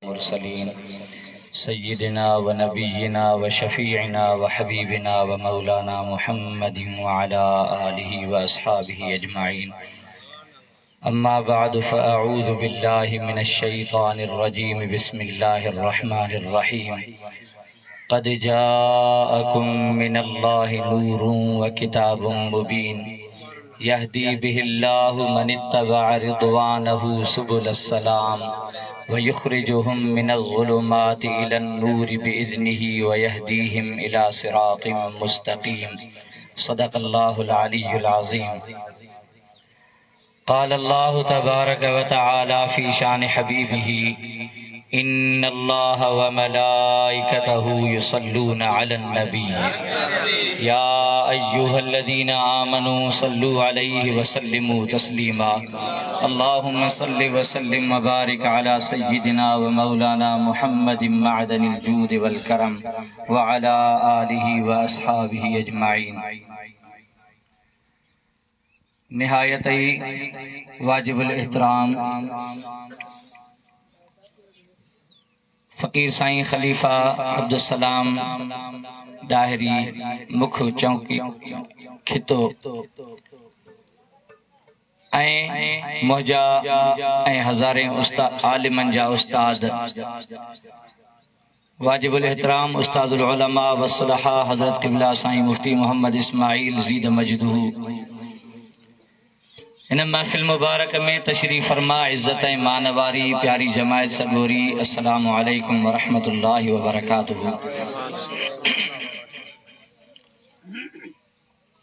मुरसलीन सय्यिदिना व नबीना व शफीइना व हबीबिना व मौलाना मुहम्मदिन व अला आलिहि व अस्हाबिहि अजमाइन। अम्मा बअद फ़अऊज़ु बिल्लाहि मिनश शैतानिर रजीम। बिस्मिल्लाहिर रहमानिर रहीम। क़द जाअकुम मिनल्लाहि नूरुन व किताबुम मुबीन यहदी बिहिल्लाहु मनित्तबअ रिज़वानहु सुबुलस्सलाम व युख़्रिजुहुम मिनज़्ज़ुलुमाति इलन-नूरि बिइज़्निहि व यहदीहिम इला सिरातिम मुस्तक़ीम। सदक़ल्लाहुल अलिय्युल अज़ीम। क़ाल अल्लाहु तबारक व तआला फ़ी शान हबीबिही इन्नल्लाह व मलाइकतहु युसल्लूना अलन नबी या अय्युहल्लज़ीना आमनू सल्लू अलैहि व सल्लिमू तस्लीमा। अल्लाहुम्मा सल्लि व सल्लिम व बारिक अला सय्यिदिना व मौलाना मुहम्मदिन मअदनिल जूद वल करम व अला आलिहि व अस्हाबिहि अजमाइन। निहायत वाजिबुल एहतराम फ़कीर साईं ख़लीफ़ा अब्दुस्सलाम दाहिरी मुख चौकी खितो ऐं मोजा ऐं हज़ारे आलिमन जा उस्ताद वाजिबुल एहतराम उस्तादुल उलमा व सुलहा हज़रत क़िबला साईं मुफ्ती मोहम्मद इस्माइल ज़ीद मजदूहु इन महफ़िल मुबारक में तशरीफ़ फरमा इज़्ज़त मानवारी प्यारी जमायत सगोरी अस्सलामु अलैकुम व रहमतुल्लाहि व बरकातुहू।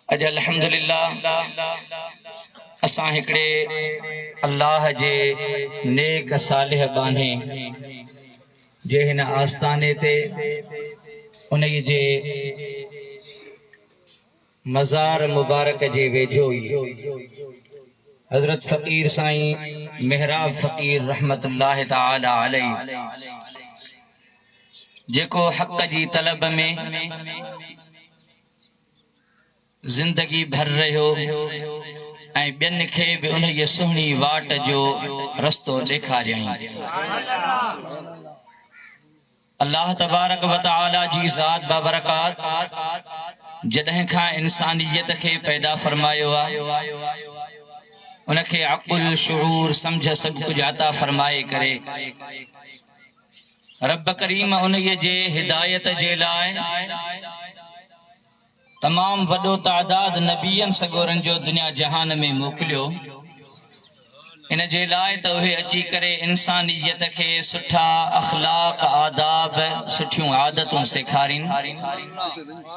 अज अल्हम्दुलिल्लाह असां हिकड़े अल्लाह जे नेक सालिह बाने जे हिन आस्ताने ते उन जे मज़ार मुबारक जे वेझो ई हज़रत फ़कीर साईं मेहराब फ़कीर रहमतुल्लाहि ताला अलैहि जेको हक़ जी तलब में ज़िंदगी भर रहियो ऐं ॿियनि खे बि उन जी सुहिणी वाट जो रस्तो ॾेखारियईं। अल्लाह तबारक व तआला जी ज़ात बाबरकात जॾहिं खां इंसानियत खे पैदा फरमायो आहे उनखे अक़ुल शुऊर समझ सब कुछ अता फरमाए करे रब करीम उन्हीअ जे हिदायत जे लाइ तमाम वॾो तादाद नबियन सगोरन जो दुनिया जहान में मोकिलियो। इन जे लाइ त उहे अची करे इंसानियत खे सुठा अखलाक आदाब सुठियूं आदतूं सेखारीनि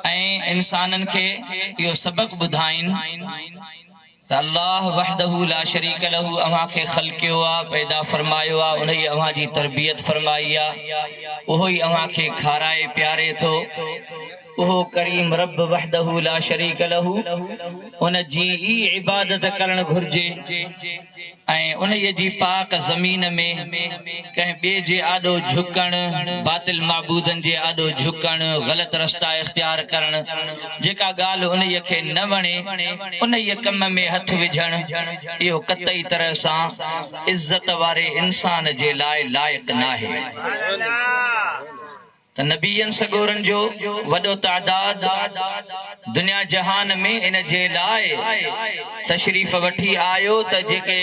ऐं इंसानन खे इहो सबक ॿुधाइनि त अल्लाह वहदहु ला शरीक लहू अव्हां खे ख़ल्क़ियो आहे पैदा फरमायो आहे उन ई अव्हां जी तरबियत फरमाई आहे उहो ई अव्हां खे खाराए प्यारे थो। उहो करीम रब वहदहु ला शरीक लहू उन जी ई इबादत करण घुर्जे ऐं उन जी पाक ज़मीन में कंहिं ॿिए जे आॾो झुकण बातिल माबूदन जे आॾो झुकण ग़लत रस्ता इख्तियार करण जेका ॻाल्हि उन खे न वणे उन कम में हथ विझण इहो कतई तरह सां इज़्ज़त वारे इंसान जे लाइ लाइक़ नाहे। त नबियन सगोरन जो वॾो तादाद दुनिया जहान में इन जे लाइ तशरीफ़ वठी आयो त जेके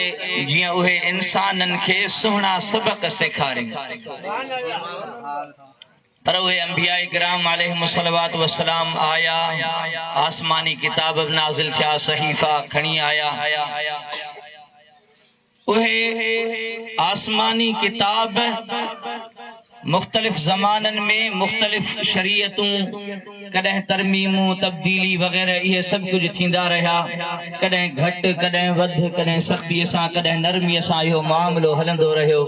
जीअं उहे इंसानन खे सुहिणा सबक सेखारिन। पर उहे अंबियाए किराम अलैहिमुस्सलात वस्सलाम आया आसमानी किताब नाज़िल थिया सहीफ़ा खणी आया उहे आसमानी किताब मुख्तलिफ ज़मानन में मुख्तलिफ शरीयतूं कॾहिं तरमीमूं तब्दीली वग़ैरह इहे सब कुछ थींदा रहिया कॾहिं घटि कॾहिं वधि कॾहिं सख़्तीअ सां कॾहिं नरमीअ सां इहो मामिलो हलंदो रहियो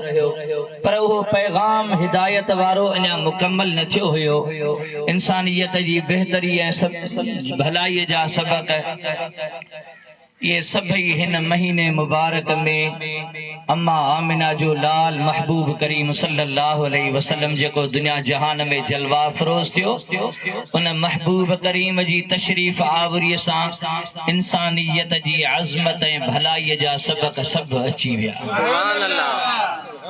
पर उहो पैगाम हिदायत वारो अञा मुकम्मल न थियो हुयो। इंसानियत जी बहितरी ऐं भलाईअ जा सबक ये सभई हिन महीने मुबारक में अम्मा आमिना जो लाल महबूब करीम सल्लल्लाहु अलैहि वसल्लम जेको दुनिया जहान में जलवा फरोज़ थियो उन महबूब करीम जी तशरीफ़ आवरीअ सां इंसानियत जी अज़मत ऐं भलाईअ जा सबक सब अची विया।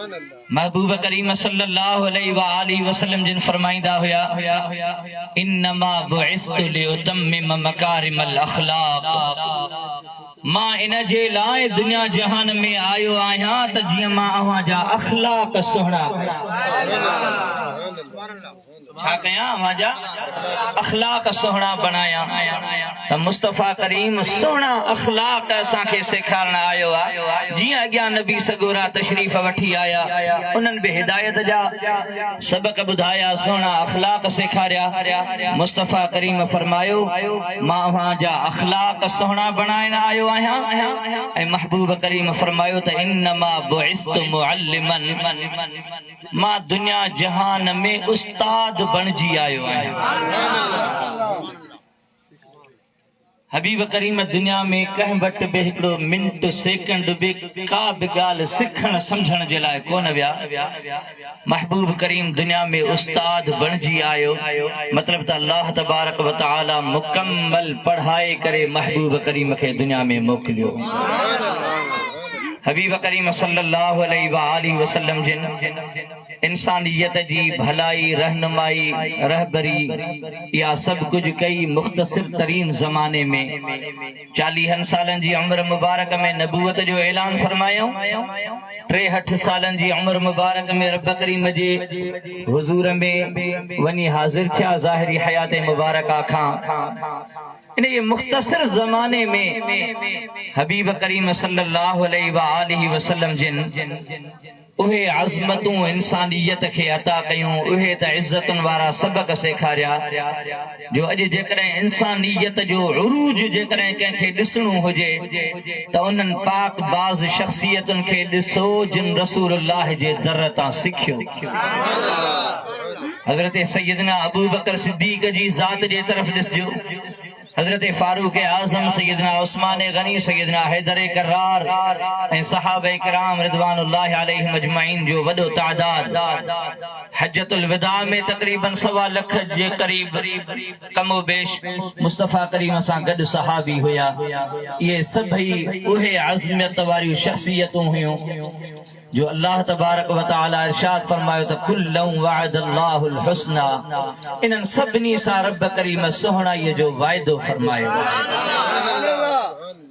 महबूब करीम सल्लल्लाहु अलैहि व आलिहि वसल्लम जिन फरमाइंदा हुया इन्नमा बुइस्तु लिउतम्मिम मकारिमल अखलाक मां इन जे लाइ दुनिया जहान में आयो आहियां त जीअं मां अव्हां जा अखलाक सुहिणा छा कयां अव्हां जा अखलाक सुहिणा बनाया त मुस्तफ़ा करीम सुहिणा अखलाक असांखे सेखारण आयो आहे जीअं अॻियां नबी सगोरा तशरीफ़ वठी आया उन्हनि बि हिदायत जा सबक ॿुधाया सुहिणा अखलाक सेखारिया मुस्तफ़ा करीम फरमायो मां अव्हां जा अखलाक सुहिणा बणाइण आयो आहियां ऐं महबूब करीम फरमायो त इन्नमा बुइस्तु मुअल्लिमन मां दुनिया जहान में उस्ताद बणजी आयो आहियां हबीब करीम दुनिया में कंहिं वटि बि हिकिड़ो मिंट सेकंड बि का बि ॻाल्हि सिखण सम्झण जे लाइ कोन विया महबूब करीम दुनिया में उस्ताद बणजी आयो मतलब त अल्लाह तबारक व तआला मुकम्मल पढ़ाए करे महबूब करीम खे दुनिया में मोकिलियो हबीब करीम सल्लल्लाहु अलैहि व आलिहि वसल्लम जिन इंसानियत जी भलाई रहनुमाई रहबरी या सब कुछ कई मुख्तसर तरीन जमाने में 40 सालन जी उम्र मुबारक में नबूवत जो ऐलान फरमायो 63 सालन जी उम्र मुबारक में रब करीम जे हुजूर में वनी हाजिर थिया ज़ाहिरी हयात मुबारक खां इन ये मुख्तसर जमाने में हबीब करीम सल्लल्लाहु अलैहि व आलिहि वसल्लम जिन उहे अज़मतूं इंसानियत खे अता कयूं उहे त इज्जतुनि वारा सबक सेखारिया जो अॼु जेकॾहिं इंसानियत जो उरूज जेकॾहिं कंहिंखे ॾिसणो हुजे त उन्हनि पाक बाज़ शख्सियतुनि खे ॾिसो जिन रसूलुल्लाह जे दर तां सिखियो हज़रत सैयदना अबू बकर सिद्दीक़ जी ज़ात जे तरफ़ ॾिसजो हजरत फारूक आजम सैयदना उस्मान गनी सैयदना हैदर करार ऐं सहाबा किराम रिदवानुल्लाह अलैहिम अजमईन जो वॾो तादाद हज्जतुल विदा में तकरीबन 1.25 लाख जे करीब कमो बेश मुस्तफ़ा करीम सां गॾु सहाबी हुया ये सभई उहे अज़मत वारियूं शख्सियतूं हुयूं जो अल्लाह तबारक व तआला इरशाद फरमायो त कुल्लम वअदल्लाहुल हुस्ना इन्हनि सभिनी सां रब करीम सुहिणाईअ जो वाइदो फरमायो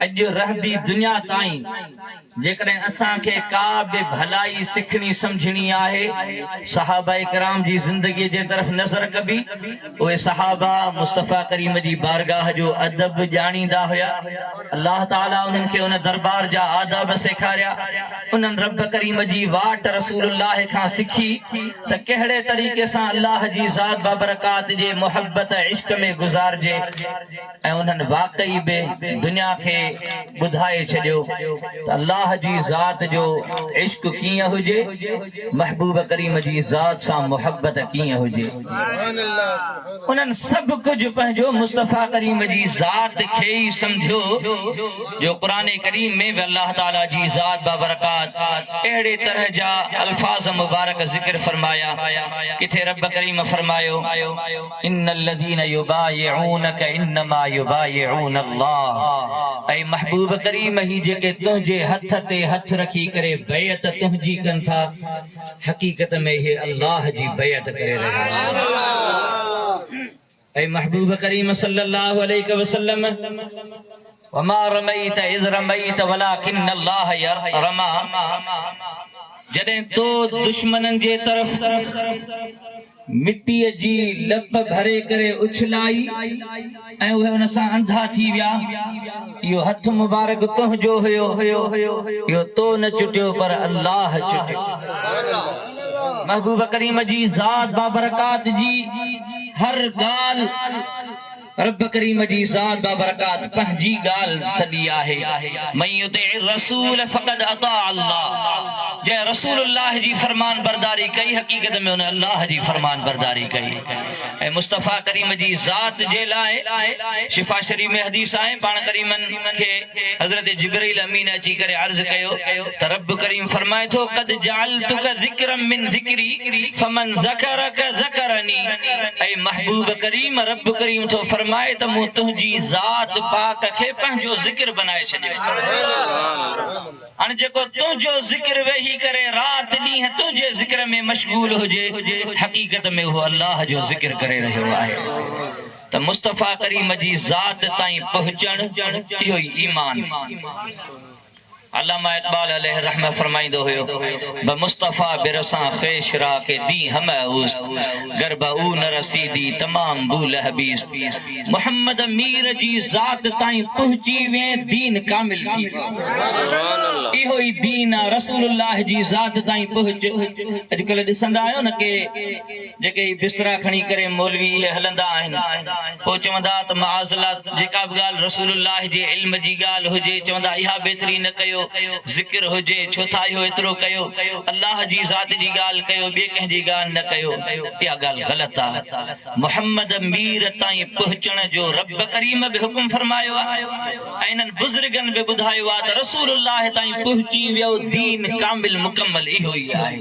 अॼु रहंदी दुनिया ताईं जेकॾहिं असांखे का बि भलाई सिखणी सम्झणी आहे सहाबा किराम जी ज़िंदगीअ जे तरफ़ नज़र कबी उहे सहाबा मुस्तफ़ा करीम जी बारगाह जो अदब ॼाणींदा हुया अल्लाह ताला उन्हनि खे उन दरबार जा आदाब सेखारिया उन्हनि रब करीम जी वाट रसूलुल्लाह खां सिखी त कहिड़े तरीक़े सां अल्लाह जी ज़ात बाबरकात जे मोहब्बत इश्क में गुज़ारजे ऐं उन्हनि वाकई बि दुनिया खे ॿुधाए छॾियो त अल्लाह जी ज़ात जो इश्क कीअं हुजे महबूब करीम जी ज़ात सां मोहब्बत कीअं हुजे उन्हनि सभु कुझु पंहिंजो मुस्तफ़ा करीम जी ज़ात खे ई सम्झो जो क़ुरान करीम में भी अल्लाह ताला जी ज़ात बाबरकात अहिड़े तरह जा अल्फाज मुबारक ज़िक्र फरमाया किथे रब करीम फरमायो इन्नल लज़ीना युबायिऊनक इन्नमा युबायिऊन अल्लाह ऐ महबूब करीम ही जेके तुंहिंजे हथ ते हथ रखी करे बैत तुंहिंजी कनि था हकीकत में हे अल्लाह जी बैत करे रहिया ऐ महबूब करीम सल्लल्लाहु अलैहि वसल्लम वमा रमैत इज़ रमैत वलाकिन अल्लाह रमा जॾहिं तो दुश्मननि जे तरफ़ मिट्टीअ जी लप भरे करे उछलाई ऐं उहे हुन सां अंधा थी विया इहो हथ मुबारक तुंहिंजो हुयो इहो तो न चुटियो पर अल्लाह चुटियो महबूब करीम जी ज़ात बाबरकात जी हर ॻाल्हि रब करीम जी ज़ात बाबरकात पंहिंजी ॻाल्हि सॼी आहे मन युतिअ रसूल फ़क़द अता अल्लाह जंहिं रसूलुल्लाह जी फरमान बरदारी कई हकीकत में उन अल्लाह जी फरमान बरदारी कई ऐं मुस्तफ़ा करीम जी ज़ात जे लाइ शिफा शरीफ में हदीस आहे पाण करीमन खे हज़रत जिब्रील अमीन अची करे अर्ज़ कयो त रब करीम फरमाए थो क़द जअलतुक ज़िक्रम मिन ज़िक्री फमन ज़करक ज़करनी ऐ महबूब करीम रब करीम थो फरमाए त मूं तुंहिंजी ज़ात पाक खे पंहिंजो ज़िक्र बनाए छॾियो हाणे जेको तुंहिंजो ज़िक्र वेही रही करे रात ॾींहं तुंहिंजे ज़िक्र में मशगूल हुजे हक़ीक़त में वो अल्लाह जो ज़िक्र करे रहियो आहे त मुस्तफ़ा करीम जी ज़ात ताईं पहुचण इहो ई ईमान अल्लामा इक़बाल अलैहि रहमह फरमाइंदो हुयो ब मुस्तफ़ा बिरसां ख़ेशरा के दी हम उस्त गरबऊ न रसीदी तमाम बुल हबीस मोहम्मद मीर जी ज़ात ताईं पहुची वे दीन कामिल थी इहो ई दीन आहे रसूलुल्लाह जी ज़ात ताईं पहुच अॼुकल्ह ॾिसंदा आहियो न के जेके बिस्तरा खणी करे मौलवी हलंदा आहिनि पोइ चवंदा त माज़अल्लाह जेका बि ॻाल्हि रसूलुल्लाह जे इल्म जी ॻाल्हि हुजे चवंदा इहा बेहतरी न कयो ज़िक्र हुजे छो था इहो एतिरो कयो अल्लाह जी ज़ात जी ॻाल्हि कयो ॿिए कंहिंजी ॻाल्हि न कयो इहा ॻाल्हि ग़लति आहे मोहम्मद मीर ताईं पहुचण जो रब करीम बि हुकुम फरमायो आहे ऐं इन्हनि बुज़ुर्गनि बि ॿुधायो आहे त रसूलुल्लाह ताईं पहुची वियो दीन कामिल मुकम्मल इहो ई आहे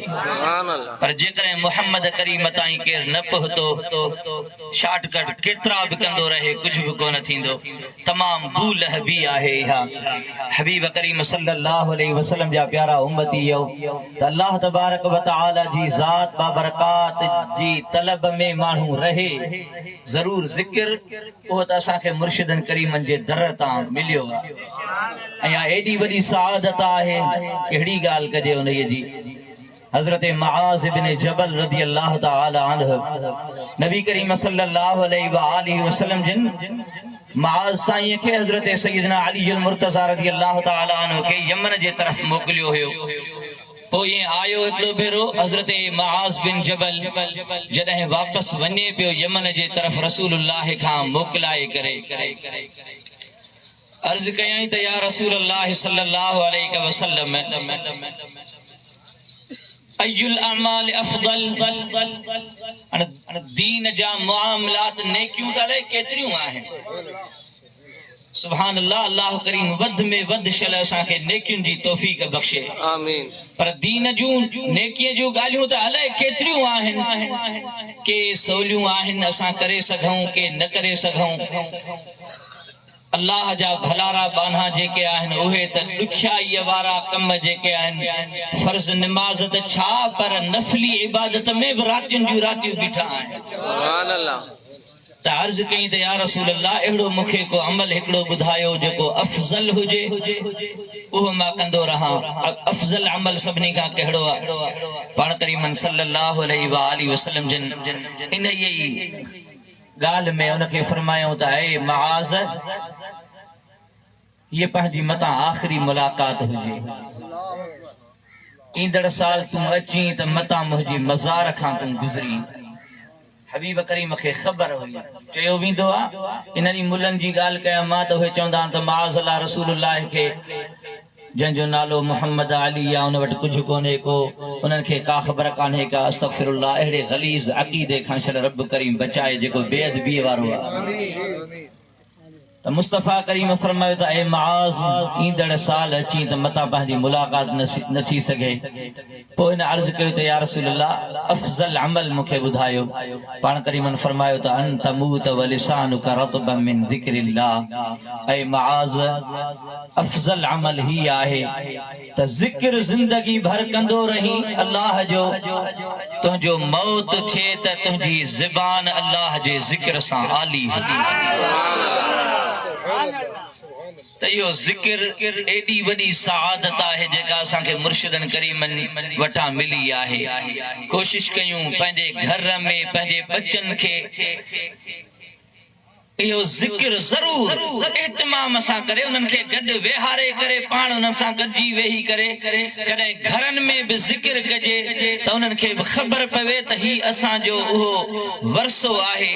पर जेकॾहिं मोहम्मद करीम ताईं केरु न पहुतो शॉर्टकट केतिरा बि कंदो रहे कुझु बि कोन थींदो तमामु भूल हबी आहे इहा हबीब करीम सल्लल्लाहु अलैहि वसल्लम जा प्यारा उम्मती हो त अल्लाह तबारक व तआला जी ज़ात बाबरकात जी तलब में माण्हू रहे ज़रूर ज़िक्र उहो त असांखे मुर्शिदन करीमन जे दर तां मिलियो आहे ऐं एॾी वॾी सआदत आहे कहिड़ी ॻाल्हि कजे उन्हीअ जी हज़रत मुआज़ इब्न जबल रज़ी अल्लाह तआला अन्हु नबी करीम सल्लल्लाहु अलैहि व आलिहि वसल्लम जिन मुआज़ साईं खे हज़रत सैयदना अली अल मुर्तज़ा रज़ी अल्लाह तआला अन्हु खे यमन जे तरफ़ मोकिलियो हुयो पोइ ये आयो हिकिड़ो भेरो हज़रत मुआज़ बिन जबल जॾहिं वापसि वञे पियो यमन जे तरफ़ रसूलुल्लाह खां मोकिलाए करे अर्ज़ कयई त या रसूलल्लाह सल्लल्लाहु अलैहि वसल्लम अयुल अमाल अफदल दीन जा मुआमलात नेकियूं त अलाए केतिरियूं आहिनि सुभान अल्लाह अल्लाह करीम वध में वध शल असांखे नेकियुनि जी तौफ़ीक़ बख़्शे आमीन पर दीन जूं नेकीअ जूं ॻाल्हियूं त अलाए केतिरियूं आहिनि के सवलियूं आहिनि असां करे सघूं के न करे सघूं अल्लाह जा भलारा बाना जेके आहिनि उहे त ॾुखियाईअ वारा कम जेके आहिनि फर्ज़ निमाज़ त छा पर नफ़ली इबादत में बि रातियुनि जूं रातियूं बीठा आहिनि सुभान अल्लाह त अर्ज़ कई त या रसूल अल्लाह अहिड़ो मूंखे को अमल हिकिड़ो ॿुधायो जेको अफ़ज़ल हुजे उहो मां कंदो रहां अफ़ज़ल अमल सभिनी खां कहिड़ो आहे पाण करीमन सल्लल्लाहु अलैहि व आलिहि वसल्लम जिन इन ई ॻाल्हि में उनखे फरमायूं त ऐ मुआज़ ये पंहिंजी मतां आख़िरी मुलाक़ात हुजे ईंदड़ साल तूं अची त मतां मुंहिंजी मज़ार खां तूं गुज़री हबीब करीम खे ख़बर हुई चयो वेंदो आहे इन्हनि मुल्हनि जी ॻाल्हि कयां मां त उहे चवंदा आहिनि त माज़अल्लाह रसूलुल्लाह खे जंहिंजो नालो मोहम्मद अली आहे उन वटि कुझु कोन्हे को उन्हनि खे का ख़बर कान्हे का अस्तग़फिरुल्लाह अहिड़े ग़लीज़ अक़ीदे खां शल रब करीम बचाए जेको बेअदबीअ वारो आहे त मुस्तफ़ा करीम फरमायो त ऐ मुआज़ ईंदड़ साल अची त मतां पंहिंजी मुलाक़ात न थी सघे पोइ हिन अर्ज़ कयो त या रसूलल्लाह अफ़ज़ल अमल मूंखे ॿुधायो पाण करीमन फरमायो त अन तमूत व लिसानुका रतबन मिन ज़िक्रिल्लाह ऐ मुआज़ अफ़ज़ल अमल ही आहे त ज़िक्र ज़िंदगी भर कंदो रही अल्लाह जो तुंहिंजो मौत थिए त तुंहिंजी ज़बान अल्लाह जे ज़िक्र सां आली त इहो ज़िक्र एॾी वॾी सआदत आहे जेका असांखे मुर्शिदन करीमन वटां मिली आहे कोशिश कयूं पंहिंजे घर में पंहिंजे बच्चनि खे इहो ज़िक्र ज़रूर इत्माम सां करे उन्हनि खे गॾु वेहारे करे पाण उन्हनि सां गॾिजी वेही करे कॾहिं घरनि में बि ज़िक्र कजे त उन्हनि खे बि ख़बर पवे त ही असांजो उहो वरसो आहे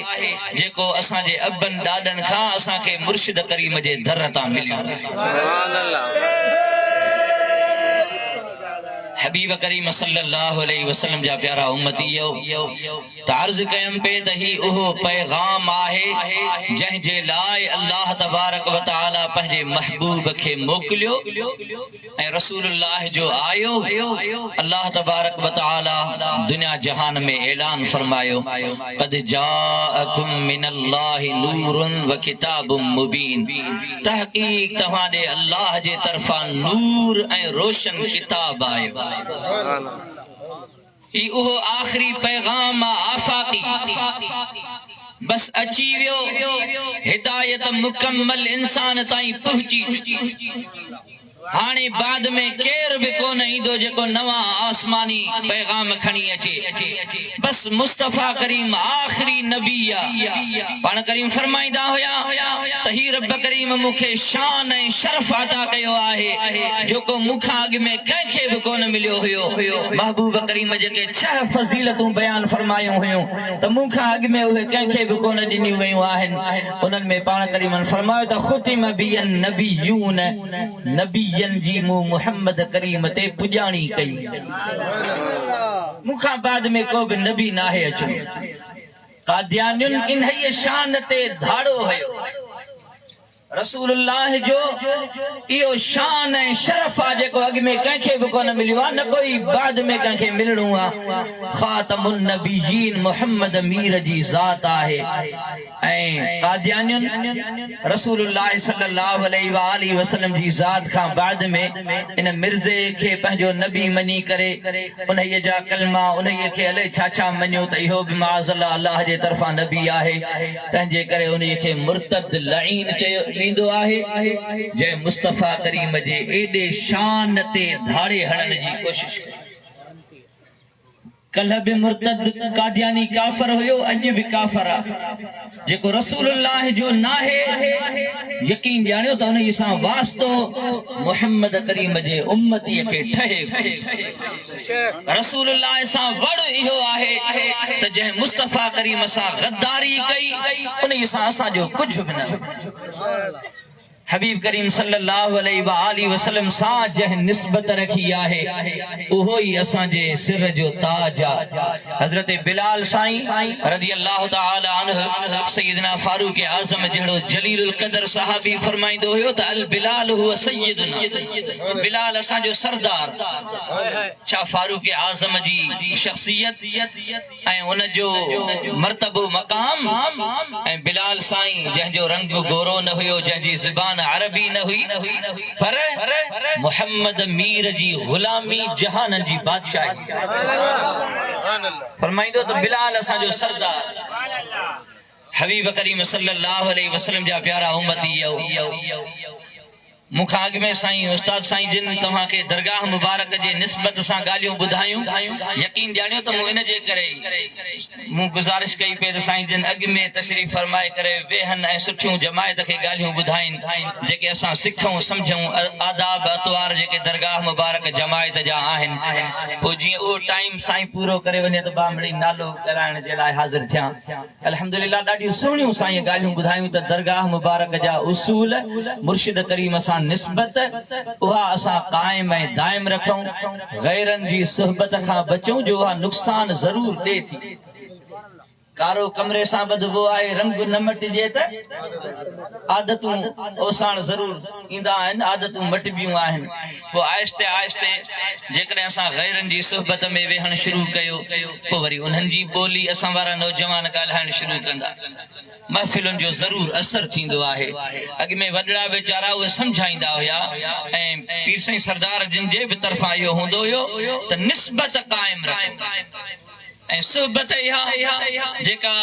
जेको असांजे अबनि ॾाॾनि खां असांखे मुर्शिद करीम जे दर तां मिलियो सुभान अल्लाह हबीब करीम सल्लल्लाहु अलैहि वसल्लम जा प्यारा उम्मती त अर्ज़ कयम पे त ही उहो पैगाम आहे जंहिं जे लाइ अल्लाह तबारक व तआला पंहिंजे महबूब खे मोकिलियो ऐं रसूलुल्लाह जो आयो अल्लाह तबारक व तआला दुनिया जहान में ऐलान फरमायो क़द जाअकुम मिनल्लाहि नूरुन व किताबुम मुबीन तहक़ीक़ तव्हां ॾे अल्लाह जे तरफ़ां नूर ऐं रोशन किताब आयो ई उहो आखिरी पैगाम आफाकी बस अची वियो हिदायत मुकम्मल इंसान ताईं पहुची हाणे बाद में केर भी कोन ईंदो जेको नवा आसमानी पैगाम खणी अचे बस मुस्तफा करीम आखिरी नबी आहे पाण करीम फरमाईंदा हुया त ही रब करीम मूंखे शान ऐं शरफ अता कयो आहे जेको मूंखां अॻु में कंहिंखे बि कोन मिलियो हुयो महबूब करीम जेके 6 फज़ीलतूं बयान फरमायूं हुयूं त मूंखां अॻु में उहे कंहिंखे बि कोन ॾिनियूं वयूं आहिनि उन्हनि में पाण करीम फरमायो त ख़ुतिम बियन नबियून नबी जी मूं मुहम्मद करीम ते पुजाणी कई मूंखां बाद में को भी नबी नाहे अचो कादियानियुन इन्हीअ शान ते धाड़ो हुयो रसूलुल्लाह जो इहो शान ऐं शरफ आहे जेको अॻु में कंहिंखे बि कोन मिलियो आहे न कोई बाद में कंहिंखे मिलणो आहे ख़ातमुन नबियीन मुहम्मद मीर जी ज़ात आहे ऐं कादियानियुन रसूलुल्लाह सल्लल्लाहु अलैहि वसल्लम जी ज़ात खां बाद में इन मिर्ज़े खे पंहिंजो नबी मञी करे उन्हीअ जा कलमा उन्हीअ खे अलाए छा छा मञियो त इहो बि माज़अल्लाह अल्लाह जे तरफ़ां नबी आहे तंहिंजे करे उन्हीअ खे मुर्तद लईन चयो वेंदो आहे जंहिं मुस्तफा करीम जे एॾे शान ते धाड़े हणण जी कोशिश कई कल भी मुर्तद कादियानी काफर हुयो अज भी काफर आ जेको रसूलुल्लाह जो नाहे यकीन जानियो त उन सां वास्तो मुहम्मद करीम जे उम्मती के ठहे रसूलुल्लाह सां वड़ इहो आहे त जंहिं मुस्तफा करीम सां गद्दारी कई उन सां असां जो कुछ भी न हबीब करीम सल्लल्लाहु अलैहि वसल्लम सां जंहिं निस्बत रखी आहे उहो ई असां जे सिर जो ताज आहे हज़रत बिलाल साईं रज़ी अल्लाह तआला अन्हु सय्यदना फारूक आज़म जहिड़ो जलीलुल क़दर सहाबी फरमाईंदो हुयो त अल बिलाल हुआ सय्यदुना बिलाल असां जो सरदार छा फारूक आज़म जी शख्सियत ऐं उन जो मर्तबो मकाम ऐं बिलाल साईं जंहिंजो रंग गोरो न हुयो जंहिंजी ज़बान अरबी न हुई पर मुहम्मद मीर जी गुलामी जहान जी बादशाही फरमाइंदो तो बिलाल असा जो सरदार हबीब करीम सल्लल्लाहु अलैहि वसल्लम जा प्यारा उम्मती मुखां अॻु में साईं उस्ताद साईं जिन तव्हां खे दरगाह मुबारक जे निस्बत सां ॻाल्हियूं ॿुधायूं यकीन ॼाणियो त मूं इन जे करे मूं गुज़ारिश कई पे त साईं जिन अॻु में तशरीफ़ फरमाए करे वेहनि ऐं सुठियूं जमायत खे ॻाल्हियूं ॿुधाइनि जेके असां सिखूं सम्झूं आदाब अतवार जेके दरगाह मुबारक जमायत जा आहिनि पोइ जीअं उहो टाइम साईं पूरो करे वञे त बामड़ी नालो ॻाल्हाइण जे लाइ हाज़िर थियां अल्हम्दुलिल्लाह ॾाढियूं सुहिणियूं साईं ॻाल्हियूं ॿुधायूं त दरगाह मुबारक जा उसूल मुर्शिद करीम सां निस्बत उहा असां कायम ऐं दायम रखूं गैरन जी सुहबत खां बचूं जो उहा नुक़सान ज़रूर ॾे थी कारो कमरे सां बदबो आहे रंग न मटिजे त आदतूं ओसाण ज़रूर ईंदा आहिनि आदतूं मटिबियूं आहिनि पोइ आहिस्ते आहिस्ते जेकॾहिं असां गैरनि जी सुहबत में वेहण शुरू कयो पोइ वरी उन्हनि जी ॿोली असां वारा नौजवान ॻाल्हाइण शुरू कंदा महफ़िलुनि जो ज़रूर असर थींदो आहे अॻु में वॾड़ा वीचारा उहे सम्झाईंदा हुया ऐं पीर साईं सरदार जिन जे बि तरफ़ां इहो हूंदो हुयो त निस्बत क़ाइम रखो ऐं सुहबत इहा जेका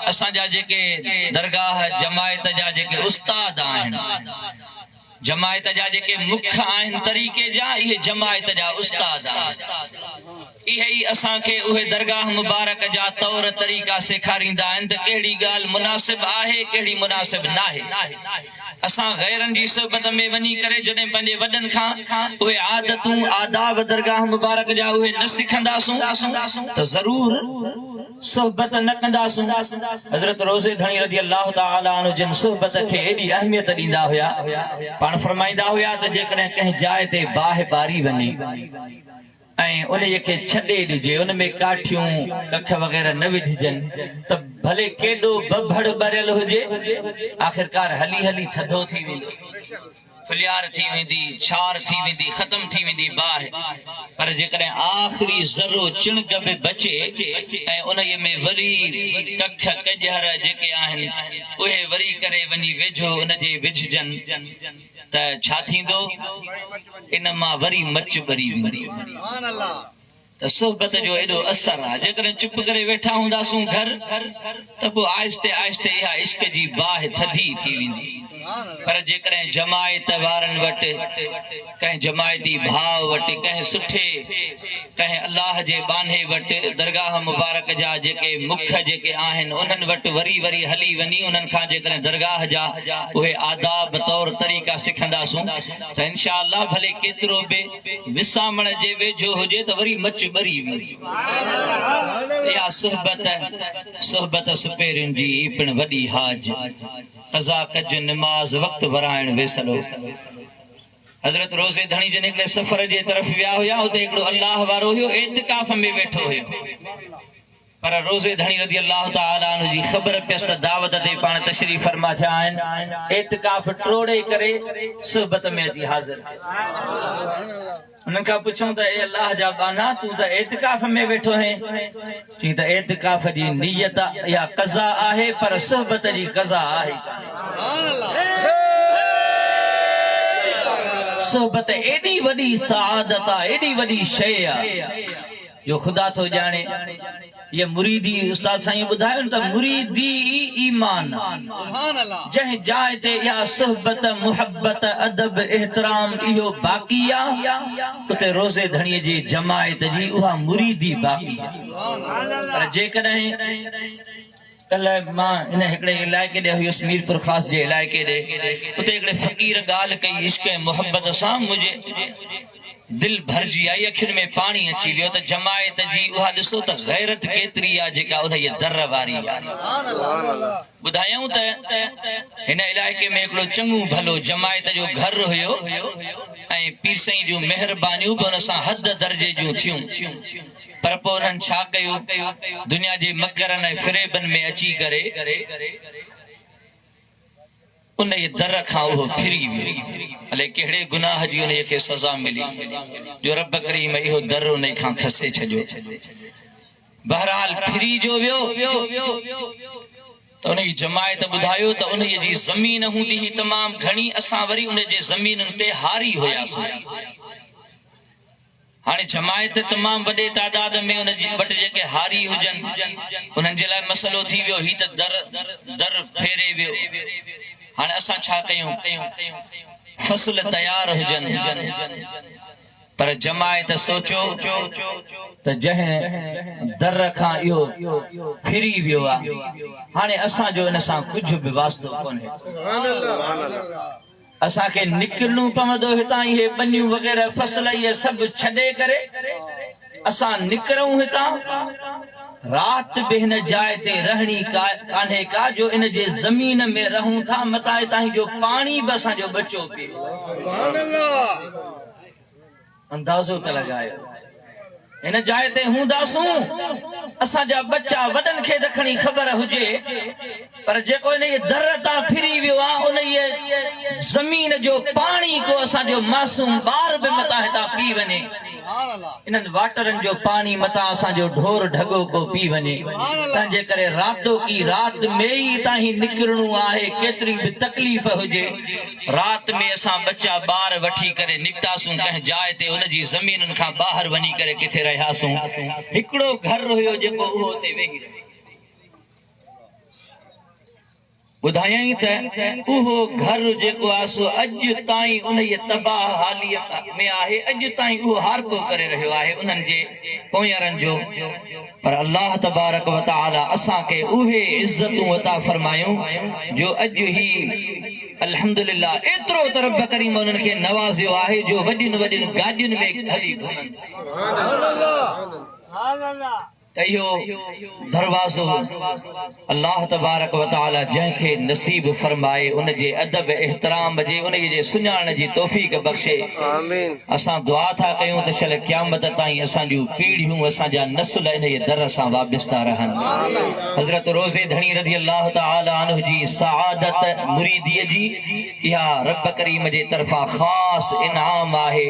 असांजा जेके दरगाह जमायत जा जेके उस्ताद आहिनि जमायत जा जेके मुख आहिनि तरीक़े जा इहे जमायत जा उस्ताद आहिनि इहे ई असांखे उहे दरगाह मुबारक जा तौर तरीक़ा सेखारींदा आहिनि त कहिड़ी ॻाल्हि मुनासिब आहे कहिड़ी मुनासिब नाहे असां गैरनि जी सुहबत में वञी करे जॾहिं पंहिंजे वॾनि खां उहे आदतूं आदाब दरगाह मुबारक जा उहे न सिखंदासूं त ज़रूर सुहबत न कंदासूं हज़रत रोज़े धणी रज़ी अल्लाह तआला अन्हु जिन सुहबत खे एॾी अहमियत ॾींदा हुया पाण फरमाईंदा हुया त जेकॾहिं कंहिं जाइ ते बाहि बारी वञे ऐं उन खे छॾे ॾिजे उन में काठियूं कख वग़ैरह न विझजनि त भले केॾो बभड़ भरियल हुजे आख़िरकार हली हली थधो थी वेंदो फुलियार थी वेंदी, छार थी वेंदी, ख़त्म थी वेंदी बाहि, पर जेकॾहिं आख़िरी ज़रो चिणक बि बचे ऐं उन्हीअ में वरी कख कजहर जेके आहिनि उहे वरी करे वञी वेझो उनजे विझजनि त छा थींदो? इन मां वरी मच ॿरी वेंदी। त सोहबत जो एॾो असर आहे। जेकॾहिं चुप करे वेठा हूंदासूं घर त पोइ आहिस्ते आहिस्ते इहा इश्क जी बाहि थधी थी वेंदी। पर जेकॾहिं जमायत वारनि वटि, कंहिं जमायती भाव वटि, कंहिं सुठे कंहिं अलाह जे बाने वटि, दरगाह मुबारक जा जेके मुख जेके आहिनि उन्हनि वटि वरी वरी हली वञी उन्हनि खां जेकॾहिं दरगाह जा उहे आदाब तौर तरीक़ा सिखंदासूं त इंशा अल्लाह भले केतिरो बि विसामण जे वेझो हुजे त वरी मच ॿरी वेंदी। इहा सोहबत सुपेरियुनि जी पिण वॾी हाज। क़ज़ा कज निमाज़ वक़्तु वराइण वेसलो। हज़रत रोज़े धणी जन हिकिड़े सफ़र जे तरफ़ विया हुया, उते हिकिड़ो अल्लाह वारो हुयो एतिकाफ़ में वेठो हुयो। पर रोज़े धणी रज़ी अल्लाह ताला अन्हु जी ख़बर पियसि त दावत ते पाण तशरीफ़ फरमा थिया आहिनि, एतिकाफ़ टोड़े करे सोहबत में अची हाज़िर थिए। उन्हनि खां पुछूं त ए अल्लाह जा बाना, तूं त एतिकाफ़ में वेठो हैं? चई त एतिकाफ़ जी नियत या क़ज़ा आहे, पर सोहबत जी क़ज़ा आहे। सोहबत एॾी वॾी सआदत आहे, एॾी वॾी शइ आहे जो ख़ुदा थो ॼाणे। ये मुरीदी उस्ताद साईं ॿुधायो त मुरीदी ईमान जंहिं जाइ ते या सोहबत मुहब्बत अदब एहतराम इहो बाक़ी आहे, उते रोज़े धणीअ जी जमायत जी उहा मुरीदी बाक़ी आहे। पर जेकॾहिं कल मां इन हिकिड़े इलाइक़े ॾे हुयुसि, मीरपुर ख़ास जे इलाइक़े ॾे, उते हिकिड़े फ़क़ीर ॻाल्हि कई इश्क मुहब्बत सां, मुंहिंजे दिल भरजी आई, अखियुनि में पाणी अची वियो त जमायत जी उहा ॾिसो त गैरत केतिरी आहे जेका उनजी दर वारी आहे। ॿुधायूं त हिन इलाइक़े में हिकिड़ो चङो भलो जमायत जो घर हुयो ऐं पीर साईं जूं महिरबानियूं बि हुन सां हद दर्जे जूं थियूं। पर पोइ उन्हनि छा कयो, दुनिया जे मकरनि ऐं फ़िरेबनि में अची करे उन दर खां उहो फिरी वियो। अलाए कहिड़े गुनाह जी उन खे सज़ा मिली जो रब करीम इहो दर उन खां खसे छॾियो। बहरहाल फिरी जो वियो त उन जी जमायत ॿुधायो त उन जी ज़मीन हूंदी हुई तमामु घणी, असां वरी उन जे ज़मीनुनि ते हारी हुयासीं। हाणे जमायत तमामु वॾे तादाद में उन जी वटि जेके हारी हुजनि उन्हनि जे लाइ मसइलो थी वियो, ही त दर फेरे वियो। हाणे असां छा कयूं? फसल तयार हुजनि, पर जमायत सोचियो त जंहिं दर खां इहो फिरी वियो आहे, हाणे असांजो इन सां कुझु बि वास्तो कोन्हे। असांखे निकिरणो पवंदो हितां, इहे बनियूं वग़ैरह फसल इहे सभु छॾे करे असां निकिरूं हितां। रात बि हिन जाइ ते रहणी कान्हे का जो इन जे ज़मीन में रहूं था, मतां हितां जो पाणी बि असांजो बचो पियो। अंदाज़ो त लॻायो, हिन जाइ ते हूंदासूं असांजा बच्चा वॾनि खे दखणी ख़बर हुजे, पर जेको इन दर तां फिरी वियो आहे उन ज़मीन जो पाणी को असांजो मासूम ॿार बि मतां हितां पी वञे, इन्हनि वाटरनि जो पाणी मतां असांजो ढोर ढगो को पी वञे। तंहिंजे करे रातो की रात में ई हितां ही निकिरणो आहे, केतिरी बि तकलीफ़ हुजे। रात में असां बच्चा ॿार वठी करे निकितासूं कंहिं जाइ ते, उन जी ज़मीनुनि खां ॿाहिरि वञी करे किथे रहियासूं। हिकिड़ो घर हुयो जेको उहो उते वेही रहियो। ॿुधायई त उहो घर जेको आहे सो अॼु ताईं उन तबाह हालीअ में आहे, अॼु ताईं उहो हारपो करे रहियो आहे उन्हनि जे पोयरनि जो। पर अल्लाह तबारक व तआला असांखे उहे इज़तूं अता फरमायूं जो अॼु ही अल्हम्दुलिल्लाह एतिरो त रब करीम उन्हनि खे नवाज़ियो आहे जो वॾियुनि वॾियुनि गाॾियुनि में हली घुमनि। त इहो दरवाज़ो अल्लाह तबारक व तआला जंहिंखे नसीब फरमाए उन जे अदब एहतराम जे उन जे सुञाण जी तौफ़ीक़ बख़्शे। आमीन। असां दुआ था कयूं त शल क़यामत ताईं असां जूं पीढ़ियूं असां जा नस्ल इन जे दर सां वाबस्ता रहनि। हज़रत रोज़े धणी रज़ी अल्लाह तआला अन्हु जी सआदत मुरीदीअ जी इहा रब करीम जे तरफ़ां ख़ास इनाम आहे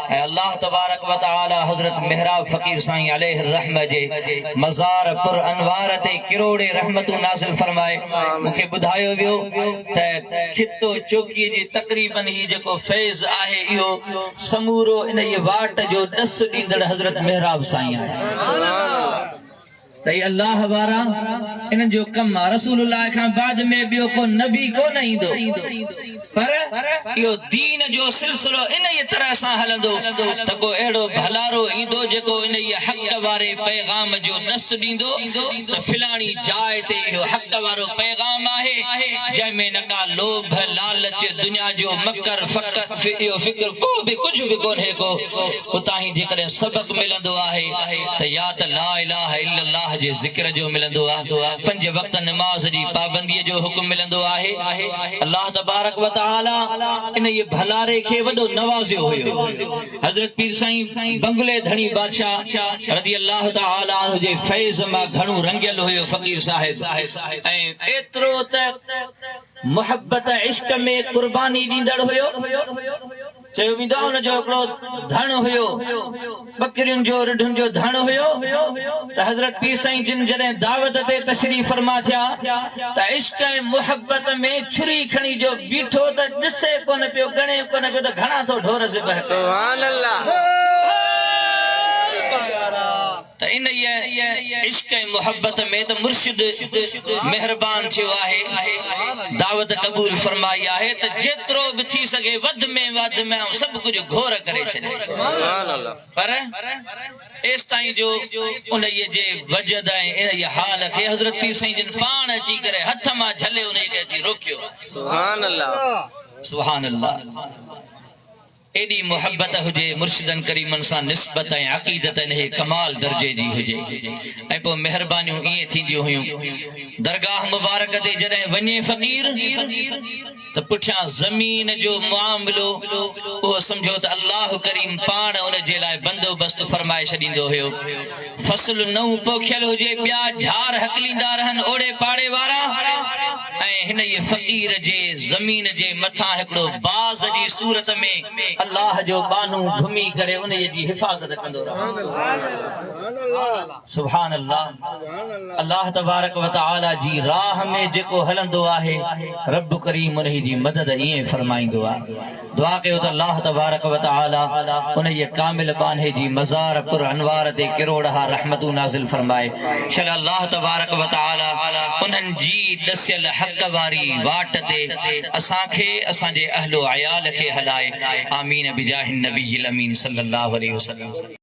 ऐं अल्लाह तबारक व तआला हज़रत मेहराब फ़कीर साईं अलैहि रहम जे मज़ार पुर अनवार ते किरोड़े रहमतूं नाज़िल फरमाए। मूंखे ॿुधायो वियो त खितो चौकीअ जी तक़रीबन ही जेको फैज़ आहे इहो समूरो इन जे वाट जो ॾस ॾींदड़ हज़रत मेहराब साईं आहे। त अल्लाह वारा इन जो कम आहे। रसूलुल्लाह खां बाद में ॿियो को नबी कोन ईंदो, पर इहो दीन जो सिलसिलो इन ई तरह सां हलंदो त को अहिड़ो भलारो ईंदो जेको इन ई हक़ वारे पैगाम जो नस ॾींदो त फिलाणी जाइ ते इहो हक़ वारो पैगाम आहे जंहिंमें न का लोभ लालच दुनिया जो मकर फ़क़त इहो फ़िक्र को बि कुझु बि कोन्हे को। उतां ई जेकॾहिं सबक़ मिलंदो आहे त या त ला इलाहा इल्लल्लाह जे ज़िक्र जो मिलंदो आहे, 5 वक्त नमाज़ जी पाबंदीअ जो हुक्म मिलंदो आहे। अल्लाह तबारक व तआला इन ये भलारे खे वॾो नवाज़ियो हुयो। हज़रत पीर साईं बंगले धणी बादशाह रज़ी अल्लाह तआला अन्हु जे फैज़ मां घणो रंगियल हुयो फ़कीर साहिब ऐं एतिरो त मोहब्बत इश्क में कुर्बानी ॾींदड़ हुयो। चयो वेंदो उन जो हिकिड़ो धन हुयो, बकरियुनि जो रिढुनि जो धन हुयो। त हज़रत पीर साईं जिन जॾहिं दावत ते तशरीफ़ फरमा थिया त इश्क ऐं मोहब्बत में छुरी खणी जो बीठो त ॾिसे कोन पियो, गणे कोन पियो त घणा थो ढोर ज़िबह कयो। सुभान अल्लाह। त इन इश्क ऐं मोहब्बत में त मुर्शिद मेहरबान थियो आहे, दावत क़बूल फरमाई आहे त जेतिरो बि थी सघे वध में वध में सभु कुझु घोर करे छॾे। पर एसि ताईं जो उन जे वजद ऐं इन हाल खे हज़रत पीर साईं जिन पाण अची करे हथ मां झले उन खे अची रोकियो। सुभान अल्लाह, सुभान अल्लाह। एडी मोहब्बत हुजे मुर्शिदन करीमन सां निस्बत ऐं अक़ीदत इन कमाल दर्जे जी हुजे ऐं पोइ मेहरबानियूं ईअं थींदियूं हुयूं। दरगाह मुबारक ते जॾहिं वञे फ़कीर त पुठियां ज़मीन जो मामलो उहो सम्झो त अल्लाह करीम पाण उन जे लाइ बंदोबस्त फरमाए छॾींदो हुयो। फसल नऊं पोखियल हुजे, ॿिया झार हकलींदा रहनि ओड़े पाड़े वारा ऐं हिन ये फ़कीर जे ज़मीन जे मथां हिकिड़ो बाज़ जी सूरत में अल्लाह जो बानू घुमी करे उन जी हिफ़ाज़त कंदो रहे। सुभान अल्लाह। अल्लाह तबारक व तआला जी राह में जेको हलंदो आहे रब करीम उन जी मदद ईअं फरमाईंदो आहे। दुआ कयो त अल्लाह तबारक व तआला उन ये कामिल बान्हे जी मज़ार पुर अनवार ते किरोड़ा रहमतूं नाज़िल फरमाए। शल अल्लाह तबारक व तआला उन्हनि जी दसियल हक़ वारी वाट ते असांखे असांजे अहलो अयाल खे हलाए। आमीन बिजाहिन नबील अमीन सल्लल्लाहु अलैहि वसल्लम।